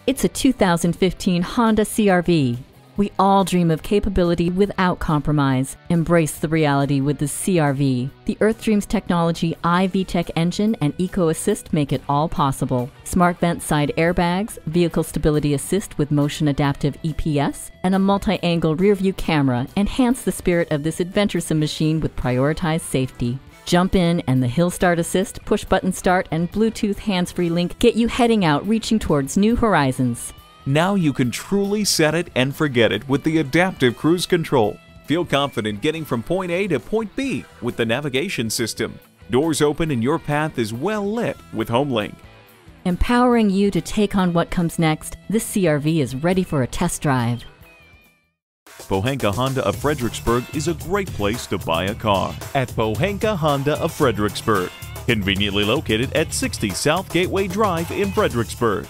It's a 2015 Honda CR-V. We all dream of capability without compromise. Embrace the reality with the CR-V. The Earthdreams Technology iVTEC engine and Eco Assist make it all possible. Smart Vent side airbags, vehicle stability assist with motion adaptive EPS, and a multi-angle rear view camera enhance the spirit of this adventuresome machine with prioritized safety. Jump in and the Hill Start Assist, push button start, and Bluetooth hands-free link get you heading out reaching towards new horizons. Now you can truly set it and forget it with the Adaptive Cruise Control. Feel confident getting from point A to point B with the navigation system. Doors open and your path is well lit with HomeLink. Empowering you to take on what comes next, this CR-V is ready for a test drive. Pohanka Honda of Fredericksburg is a great place to buy a car. At Pohanka Honda of Fredericksburg, conveniently located at 60 South Gateway Drive in Fredericksburg.